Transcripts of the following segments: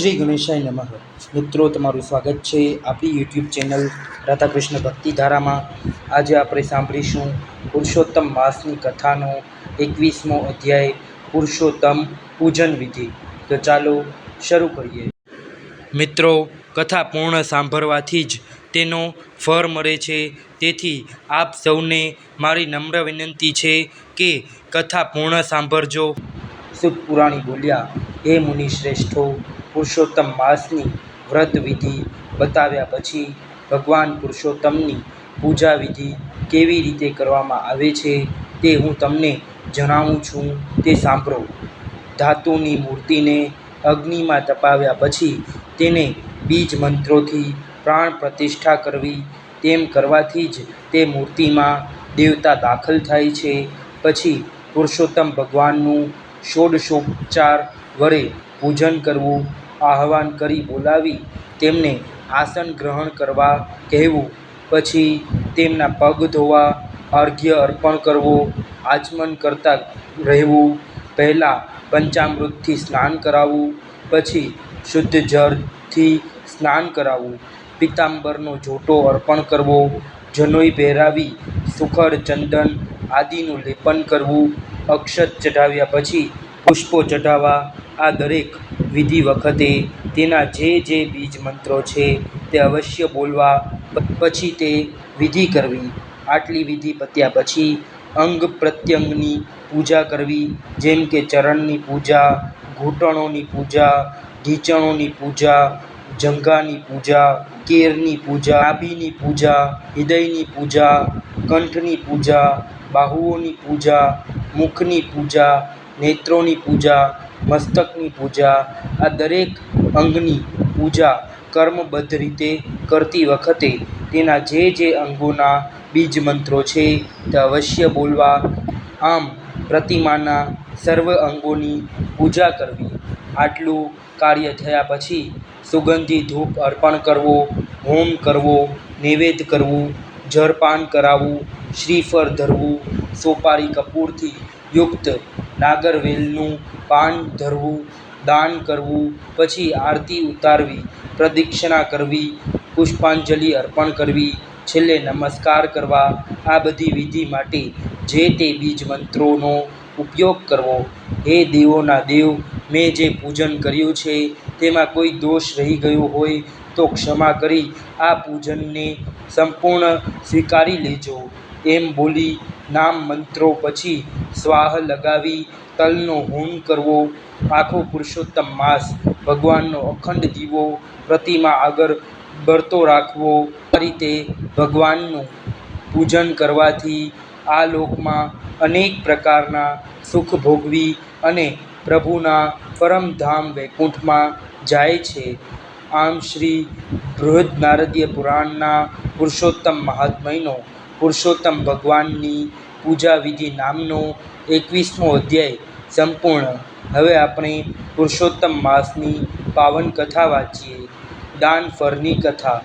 શ્રી ગણેશાય નમઃ. મિત્રો, તમારું સ્વાગત છે આપણી યુટ્યુબ ચેનલ રાધાકૃષ્ણ ભક્તિધારામાં. આજે આપણે સાંભળીશું પુરુષોત્તમ માસની કથાનો 21મો અધ્યાય, પુરુષોત્તમ પૂજન વિધિ. તો ચાલો શરૂ કરીએ. મિત્રો, કથા પૂર્ણ સાંભળવાથી જ તેનો ફળ મળે છે, તેથી આપ સૌને મારી નમ્ર વિનંતી છે કે કથા પૂર્ણ સાંભળજો. સૂત પુરાણી બોલ્યા, હે મુનિ શ્રેષ્ઠો, પુરુષોત્તમ માસની વ્રત વિધિ બતાવ્યા પછી ભગવાન પુરુષોત્તમની પૂજા વિધિ કેવી રીતે કરવામાં આવે છે તે હું તમને જણાવું છું, તે સાંભળો. ધાતુની મૂર્તિને અગ્નિમાં તપાવ્યા પછી તેને બીજ મંત્રોથી પ્રાણ પ્રતિષ્ઠા કરવી. તેમ કરવાથી જ તે મૂર્તિમાં દેવતા દાખલ થાય છે. પછી પુરુષોત્તમ ભગવાનનું ષોડશોપચાર વડે પૂજન કરવું. આહવાન કરી બોલાવી તેમને આસન ગ્રહણ કરવા કહેવું. પછી તેમના પગ ધોવા, અર્ઘ્ય અર્પણ કરવો, આચમન કરતા રહેવું. પહેલાં પંચામૃતથી સ્નાન કરાવવું, પછી શુદ્ધ જળથી સ્નાન કરાવવું. પિત્તાંબરનો જોટો અર્પણ કરવો, જનોઈ પહેરાવી સુખડ, ચંદન આદિનું લેપન કરવું. અક્ષત ચઢાવ્યા પછી પુષ્પો ચઢાવવા. આ દરેક વિધિ વખતે તેના જે જે બીજ મંત્રો છે તે અવશ્ય બોલવા. પછી તે વિધિ કરવી. આટલી વિધિ પત્યા પછી અંગ પ્રત્યંગની પૂજા કરવી, જેમ કે ચરણની પૂજા, ઘૂંટણોની પૂજા, ઢીંચણોની પૂજા, જંઘાની પૂજા, કેરની પૂજા, નાભિની પૂજા, હૃદયની પૂજા, કંઠની પૂજા, બાહુઓની પૂજા, મુખની પૂજા, નેત્રોની પૂજા, મસ્તકની પૂજા. આ દરેક અંગની પૂજા કર્મબદ્ધ રીતે કરતી વખતે તેના જે જે અંગોના બીજ મંત્રો છે તે અવશ્ય બોલવા. આમ પ્રતિમાના સર્વ અંગોની પૂજા કરવી. આટલું કાર્ય થયા પછી સુગંધી ધૂપ અર્પણ કરવો, હોમ કરવો, નૈવેદ્ય કરવું, જળપાન કરાવવું, શ્રીફળ ધરવું, સોપારી કપૂરથી યુક્ત નાગરવેલનું પાન ધરવું, દાન કરવું. પછી આરતી ઉતારવી, પ્રદક્ષિણા કરવી, પુષ્પાંજલિ અર્પણ કરવી, છેલ્લે નમસ્કાર કરવા. આ બધી વિધિ માટે જે તે બીજ મંત્રોનો ઉપયોગ કરવો. હે દેવોના દેવ, મેં જે પૂજન કર્યું છે તેમાં કોઈ દોષ રહી ગયો હોય તો ક્ષમા કરી આ પૂજનને સંપૂર્ણ સ્વીકારી લેજો. એમ બોલી નામ મંત્રો પછી સ્વાહ લગાવી તલનો હોમ કરવો. આખો પુરુષોત્તમ માસ ભગવાનનો અખંડ દીવો પ્રતિમા આગળ બળતો રાખવો. આ રીતે ભગવાનનું પૂજન કરવાથી આ લોકમાં અનેક પ્રકારના સુખ ભોગવી અને પ્રભુના પરમધામ વૈકુંઠમાં જાય છે. આમ શ્રી બૃહદનારદીય પુરાણના પુરુષોત્તમ મહાત્મ્યનો પુરુષોત્તમ ભગવાનની પૂજા વિધિ નામનો 21મો અધ્યાય સંપૂર્ણ. હવે આપણે પુરુષોત્તમ માસની પાવન કથા વાંચીએ. દાન ફળની કથા.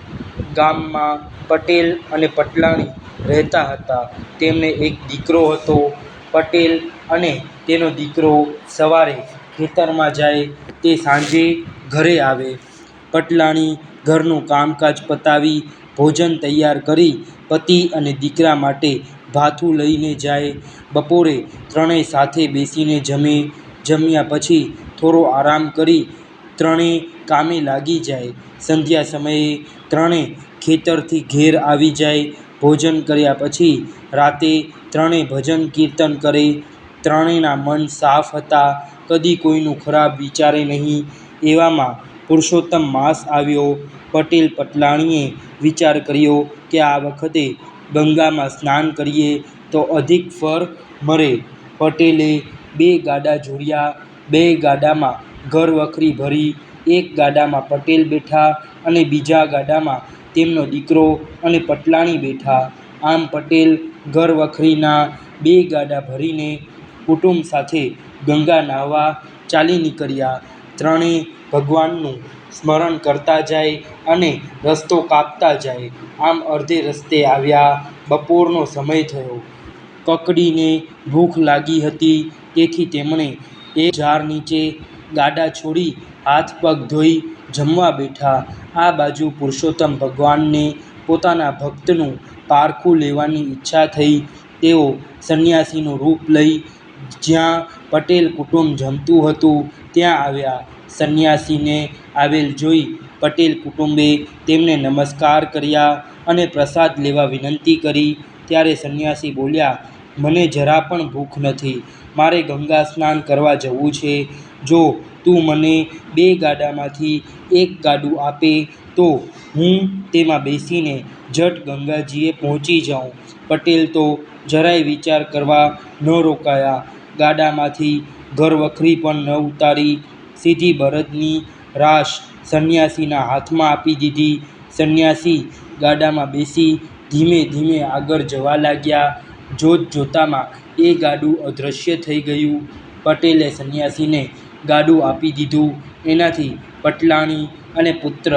ગામમાં પટેલ અને પટલાણી રહેતા હતા. તેમને એક દીકરો હતો. પટેલ અને તેનો દીકરો સવારે ખેતરમાં જાય તે સાંજે ઘરે આવે. પટલાણી ઘરનું કામકાજ પતાવી ભોજન તૈયાર કરી પતિ અને દીકરા માટે ભાથું લઈને જાય. બપોરે ત્રણેય સાથે બેસીને જમે. જમ્યા પછી થોડો આરામ કરી ત્રણેય કામે લાગી જાય. સંધ્યા સમયે ત્રણેય ખેતરથી ઘેર આવી જાય. ભોજન કર્યા પછી રાતે ત્રણેય ભજન કીર્તન કરે. ત્રણેયના મન સાફ હતા, કદી કોઈનું ખરાબ વિચારે નહીં. એવામાં પુરુષોત્તમ માસ આવ્યો. પટેલ પટલાણીએ વિચાર કર્યો કે આ વખતે ગંગામાં સ્નાન કરીએ તો અધિક ફળ મળે. પટેલે 2 ગાડા જોડ્યા. 2 ગાડામાં ઘરવખરી ભરી. એક ગાડામાં પટેલ બેઠા અને બીજા ગાડામાં તેમનો દીકરો અને પટલાણી બેઠા. આમ પટેલ ઘરવખરીના 2 ગાડા ભરીને કુટુંબ સાથે ગંગા નહાવા ચાલી નીકળ્યા. ત્રણેય ભગવાનનું સ્મરણ કરતા જાય અને રસ્તો કાપતા જાય. આમ અડધે રસ્તે આવ્યા. બપોરનો સમય થયો. કકડીને ભૂખ લાગી હતી, તેથી તેમણે એક ઝાડ નીચે ગાડા છોડી હાથ પગ ધોઈ જમવા બેઠા. આ બાજુ પુરુષોત્તમ ભગવાનને પોતાના ભક્તનું પારખું લેવાની ઈચ્છા થઈ. તેઓ સંન્યાસીનું રૂપ લઈ જ્યાં પટેલ કુટુંબ જમતું હતું ત્યાં આવ્યા. સંન્યાસીને આવેલ જોઈ પટેલ કુટુંબે તેમને નમસ્કાર કર્યા અને પ્રસાદ લેવા વિનંતી કરી. ત્યારે સંન્યાસી બોલ્યા, મને જરા પણ ભૂખ નથી. મારે ગંગા સ્નાન કરવા જવું છે. જો તું મને 2 ગાડામાંથી 1 ગાડું આપે તો હું તેમાં બેસીને ઝટ ગંગાજીએ પહોંચી જાઉં. પટેલ તો જરાય વિચાર કરવા ન રોકાયા. ગાડામાંથી ઘરવખરી પણ ન ઉતારી, સીધી બળદની રાશ સંન્યાસીના હાથમાં આપી દીધી. સંન્યાસી ગાડામાં બેસી ધીમે ધીમે આગળ જવા લાગ્યા. જોત જોતામાં એ ગાડું અદૃશ્ય થઈ ગયું. પટેલે સંન્યાસીને ગાડું આપી દીધું. એનાથી પટલાણી અને પુત્ર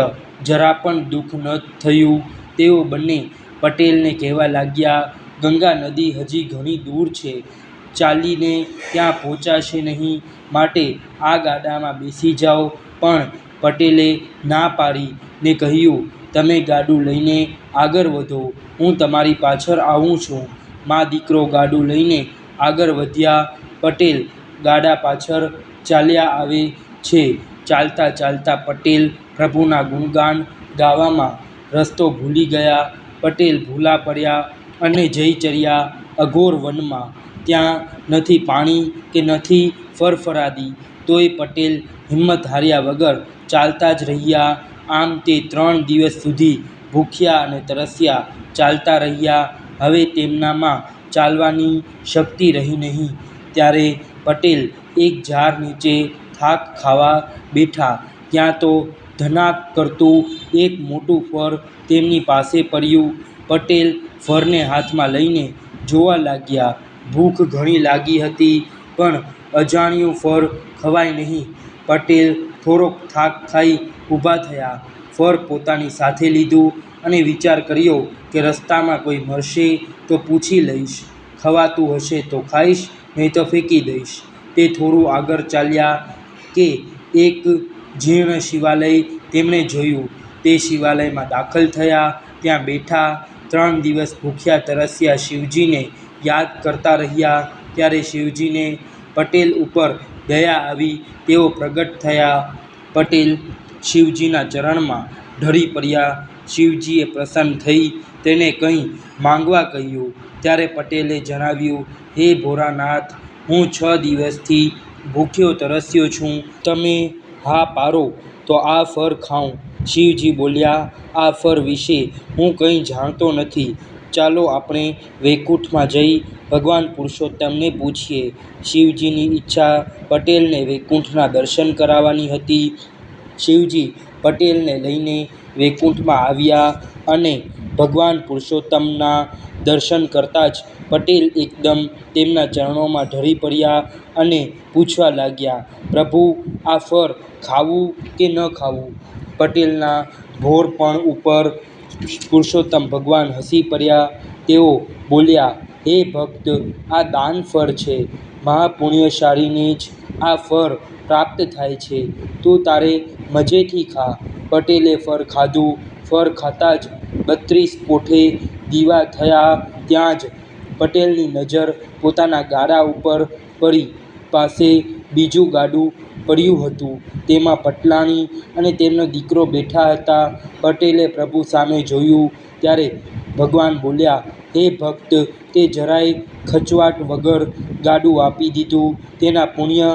જરા પણ દુઃખ ન થયું. તેઓ બંને પટેલને કહેવા લાગ્યા, ગંગા નદી હજી ઘણી દૂર છે. ચાલીને ત્યાં પહોંચાશે નહીં, માટે આ ગાડામાં બેસી જાઓ. પણ પટેલે ના પાડી ને કહ્યું, તમે ગાડું લઈને આગળ વધો, હું તમારી પાછળ આવું છું. મા દીકરો ગાડું લઈને આગળ વધ્યા. પટેલ ગાડા પાછળ ચાલ્યા આવે છે. ચાલતા ચાલતા પટેલ પ્રભુના ગુણગાન ગાવામાં રસ્તો ભૂલી ગયા. પટેલ ભૂલા પડ્યા અને જઈ ચડ્યા અઘોર વનમાં. ત્યાં નથી પાણી કે નથી ફરફરાદી. તોય પટેલ હિંમત હાર્યા વગર ચાલતા જ રહ્યા. આમ તે 3 દિવસ સુધી ભૂખ્યા અને તરસ્યા ચાલતા રહ્યા. હવે તેમનામાં ચાલવાની શક્તિ રહી નહીં. ત્યારે પટેલ એક ઝાડ નીચે થાક ખાવા બેઠા. ત્યાં તો ધનાક કરતું એક મોટું ફળ તેમની પાસે પડ્યું. પટેલ ફળને હાથમાં લઈને જોવા લાગ્યા. ભૂખ ઘણી લાગી હતી, પણ અજાણ્યું ફળ ખવાય નહીં. પટેલ થોડોક થાક ખાઈ ઊભા થયા. ફળ પોતાની સાથે લીધું અને વિચાર કર્યો કે રસ્તામાં કોઈ મળશે તો પૂછી લઈશ. ખવાતું હશે તો ખાઈશ, નહીં તો ફેંકી દઈશ. તે થોડું આગળ ચાલ્યા કે એક જીર્ણ શિવાલય તેમણે જોયું. તે શિવાલયમાં દાખલ થયા. ત્યાં બેઠા 3 દિવસ ભૂખ્યા તરસ્યા શિવજીને યાદ કરતા રહ્યા. ત્યારે શિવજીને પટેલ ઉપર દયા આવી. તેઓ પ્રગટ થયા. પટેલ શિવજીના ચરણમાં ઢળી પડ્યા. શિવજીએ પ્રસન્ન થઈ તેને કંઈ માંગવા કહ્યું. ત્યારે પટેલે જણાવ્યું, હે ભોળાનાથ, હું 6 દિવસથી ભૂખ્યો તરસ્યો છું. તમે હા પાડો તો આ ફળ ખાઉં. શિવજી બોલ્યા, આ ફળ વિશે હું કંઈ જાણતો નથી. ચાલો આપણે વૈકુંઠમાં જઈ ભગવાન પુરુષોત્તમને પૂછીએ. શિવજીની ઈચ્છા પટેલને વૈકુંઠના દર્શન કરાવવાની હતી. શિવજી પટેલને લઈને વૈકુંઠમાં આવ્યા અને ભગવાન પુરુષોત્તમના દર્શન કરતાં જ પટેલ એકદમ તેમના ચરણોમાં ઢળી પડ્યા અને પૂછવા લાગ્યા, પ્રભુ, આ ફળ ખાવું કે ન ખાવું? પટેલના ભોળપણ ઉપર પુરુષોત્તમ ભગવાન હસી પડ્યા. તેઓ બોલ્યા, હે ભક્ત, આ દાન ફળ છે. મહાપુણ્યશાળીને જ આ ફળ પ્રાપ્ત થાય છે. તું તારે મજેથી ખા. પટેલે ફળ ખાધું. ફળ ખાતાં જ 32 કોઠે દીવા થયા. ત્યાં જ પટેલની નજર પોતાના ગાડા ઉપર પડી. પાસે બીજું ગાડું પડ્યું હતું. તેમાં પટલાણી અને તેમનો દીકરો બેઠા હતા. પટેલે પ્રભુ સામે જોયું. ત્યારે ભગવાન બોલ્યા, હે ભક્ત, તે જરાય ખચવાટ વગર ગાડું આપી દીધું. તેના પુણ્ય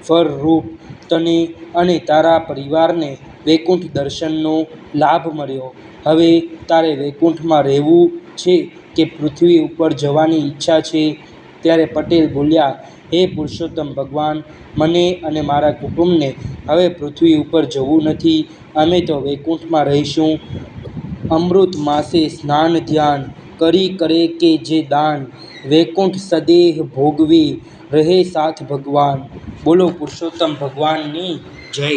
ફળરૂપ તને અને તારા પરિવારને વૈકુંઠ દર્શનનો લાભ મળ્યો. હવે તારે વૈકુંઠમાં રહેવું છે કે પૃથ્વી ઉપર જવાની ઈચ્છા છે? ત્યારે પટેલ બોલ્યા, હે પુરુષોત્તમ ભગવાન, મને અને મારા કુટુંબને હવે પૃથ્વી ઉપર જવું નથી. અમે તો વૈકુંઠમાં રહીશું. અમૃત માસે સ્નાન ધ્યાન કરી કરે કે જે દાન, વૈકુંઠ સદેહ ભોગવે રહે સાથ ભગવાન. બોલો પુરુષોત્તમ ભગવાનની જય.